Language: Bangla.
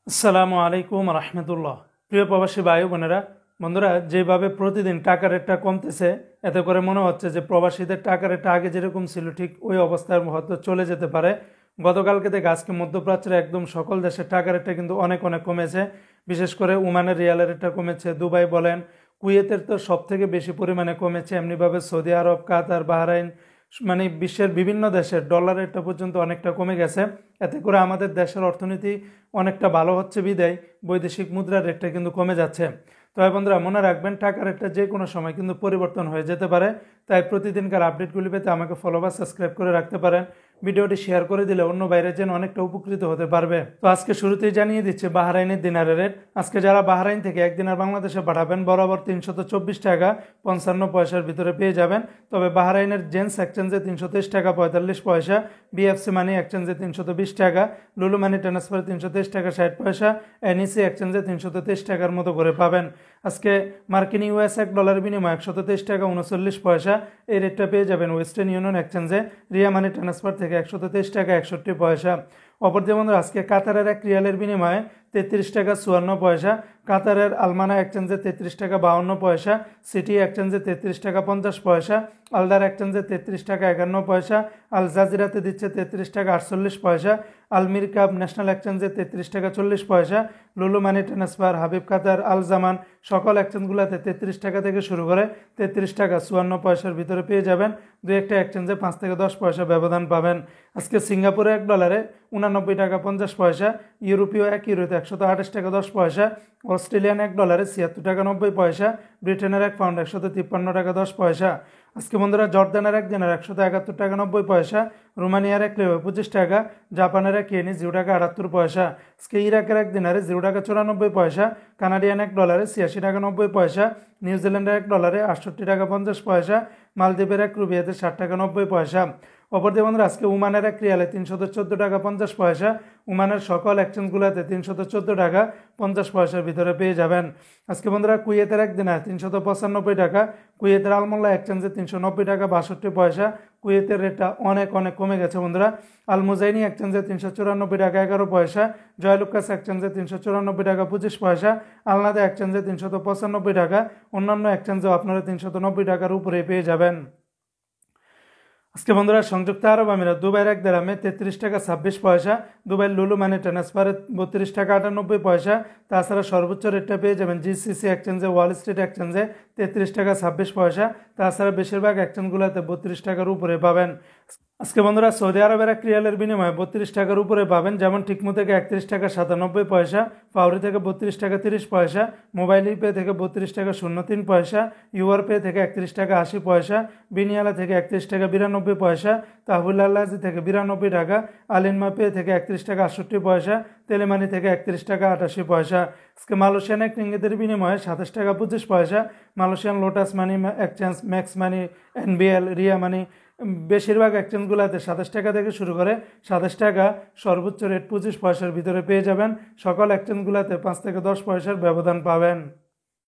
আসসালামু আলাইকুম রহমতুল্লাহ। প্রিয় প্রবাসী ভাই বোনেরা, বন্ধুরা, যেভাবে প্রতিদিন টাকা রেটটা কমতেছে, এতে করে মনে হচ্ছে যে প্রবাসীদের টাকা রেটটা আগে যেরকম ছিল ঠিক ওই অবস্থার হয়তো চলে যেতে পারে। গতকালকে থেকে আজকে মধ্যপ্রাচ্যের একদম সকল দেশের টাকা রেটটা কিন্তু অনেক অনেক কমেছে। বিশেষ করে ওমানের রিয়ালের রেটটা কমেছে, দুবাই বলেন, কুয়েতের তো সব থেকে বেশি পরিমাণে কমেছে। এমনিভাবে সৌদি আরব, কাতার, বাহরাইন, মানে বিশ্বের বিভিন্ন দেশের ডলার রেটটা পর্যন্ত অনেকটা কমে গেছে। এতে করে আমাদের দেশের অর্থনীতি অনেকটা ভালো হচ্ছে বিদায় বৈদেশিক মুদ্রার রেটটা কিন্তু কমে যাচ্ছে। তবে বন্ধুরা, মনে রাখবেন টাকার রেটটা যে কোনো সময় কিন্তু পরিবর্তন হয়ে যেতে পারে। তাই প্রতিদিনকার আপডেটগুলি পেতে আমাকে ফলো বা সাবস্ক্রাইব করে রাখতে পারেন। ভিডিওটি শেয়ার করে দিলে অন্য বাইরে যেন অনেকটা উপকৃত হতে পারবে। তো আজকে শুরুতেই জানিয়ে দিচ্ছে বাহরাইনের দিনারের রেট। আজকে যারা বাহরাইন থেকে এক দিনার বাংলাদেশে পাঠাবেন বরাবর 324 টাকা 55 পয়সার ভিতরে পেয়ে যাবেন। তবে বাহরাইনের জেন্স এক্সচেঞ্জে 323 টাকা 45 পয়সা, বিএফসি মানি এক্সচেঞ্জে 320 টাকা, লুলু মানি ট্রান্সফারে 323 টাকা 60 পয়সা, এনইসি এক্সচেঞ্জে 323 টাকার মতো করে পাবেন। আজকে মার্কিন ইউএস এক ডলার বিনিময়ে 123 টাকা 39 পয়সা এই রেটটা পেয়ে যাবেন ওয়েস্টার্ন ইউনিয়ন এক্সচেঞ্জে রিয়া মানি ট্রান্সফার থেকে 123 টাকা 61 পয়সা। অপরদিকে বন্ধুরা, আজকে কাতারের এক রিয়ালের বিনিময়ে 33 টাকা 54 পয়সা, কাতারের আলমানা এক্সচেঞ্জে 33 টাকা 52 পয়সা, সিটি এক্সচেঞ্জে 33 টাকা 50 পয়সা, আলদার এক্সচেঞ্জে 33 টাকা 51 পয়সা, আল জাজিরাতে দিচ্ছে 33 টাকা 48 পয়সা, আলমির কাপ ন্যাশনাল এক্সচেঞ্জে 33 টাকা 40 পয়সা, লুলু মানি ট্রান্সফার, হাবিব কাতার, আল জামান সকল এক্সচেঞ্জগুলোতে 33 টাকা থেকে শুরু করে 33 টাকা 54 পয়সার ভিতরে পেয়ে যাবেন। দু একটা এক্সচেঞ্জে 5 থেকে 10 পয়সা ব্যবধান পাবেন। আজকে সিঙ্গাপুরে এক ডলারে 89 টাকা 50 পয়সা, ইউরোপীয় এক ইউরোতে 128 টাকা 10 পয়সা, অস্ট্রেলিয়ান এক ডলারে 76 টাকা 90 পয়সা, ব্রিটেনের এক পাউন্ড 153 টাকা 10 পয়সা। আজকে বন্ধুরা, জর্দানের এক দিনার 171 টাকা 90 পয়সা, রোমানিয়ার এক লেও 25 টাকা, জাপানের এক ইয়েনি 0 টাকা 78 পয়সা। আজকে ইরাকের এক দিনারে 0 টাকা 94 পয়সা, কানাডিয়ান এক ডলারে 86 টাকা 90 পয়সা, নিউজিল্যান্ডের এক ডলারে 68 টাকা 50 পয়সা, মালদ্বীপের এক রুপিয়াতে 60 টাকা 90 পয়সা। অপরদিকে বন্ধুরা, আজকে ওমানের এক রিয়ালে 314 টাকা 50 পয়সা, ওমানের সকল এক্সচেঞ্জগুলোতে 314 টাকা 50 পয়সার ভিতরে পেয়ে যাবেন। আজকে বন্ধুরা, কুয়েতের এক দিনার 395 টাকা, কুয়েতের আলমোল্লা এক্সচেঞ্জে 390 টাকা 62 পয়সা। কুয়েতের রেটটা অনেক অনেক কমে গেছে বন্ধুরা। আল মুজাইনি এক্সচেঞ্জে 394 টাকা 11 পয়সা, জয়লুকাস এক্সচেঞ্জে 394 টাকা 25 পয়সা, আলনাদা এক্সচেঞ্জে 395 টাকা, অন্যান্য এক্সচেঞ্জেও আপনারা 390 টাকার উপরে পেয়ে যাবেন। আজকে বন্ধুরা, সংযুক্ত আরব আমিরাত দুবাইয়ের এক দিরহামে 33 টাকা 26 পয়সা, দুবাইয়ের লুলু মানি ট্রান্সফারে 32 টাকা 98 পয়সা। তাছাড়া সর্বোচ্চ রেটটা পেয়ে যাবেন জিসিসি এক্সচেঞ্জে, ওয়াল স্ট্রিট এক্সচেঞ্জে 33 টাকা 26 পয়সা। তাছাড়া বেশিরভাগ এক্সচেঞ্জগুলোতে 32 টাকার উপরে পাবেন। আজকে বন্ধুরা, সৌদি আরবের এক রিয়ালের বিনিময়ে 32 টাকার উপরে পাবেন, যেমন টিকমো থেকে 31 টাকা 97 পয়সা, ফাউরি থেকে 32 টাকা 30 পয়সা, মোবাইল পে থেকে 32 টাকা 03 পয়সা, ইউআর পে থেকে 31 টাকা 80 পয়সা, বিনিয়ালা থেকে 31 টাকা 92 পয়সা, তাহবুল আল্লাজি থেকে 92 টাকা, আলিনমা পে থেকে 31 টাকা 68 পয়সা, তেলেমানি থেকে 31 টাকা 88 পয়সা। আজকে মালয়েশিয়ান এক রিঙ্গিতের বিনিময়ে 27 টাকা 25 পয়সা, Malaysian Lotus Money Exchange, Max Money, NBL, Ria Money বেশিরভাগ এক্সচেঞ্জগুলোতে 27 টাকা থেকে শুরু করে 27 টাকা সর্বোচ্চ রেট 25 পয়সার ভিতরে পেয়ে যাবেন। সকল এক্সচেঞ্জগুলোতে 5 থেকে 10 পয়সার ব্যবধান পাবেন।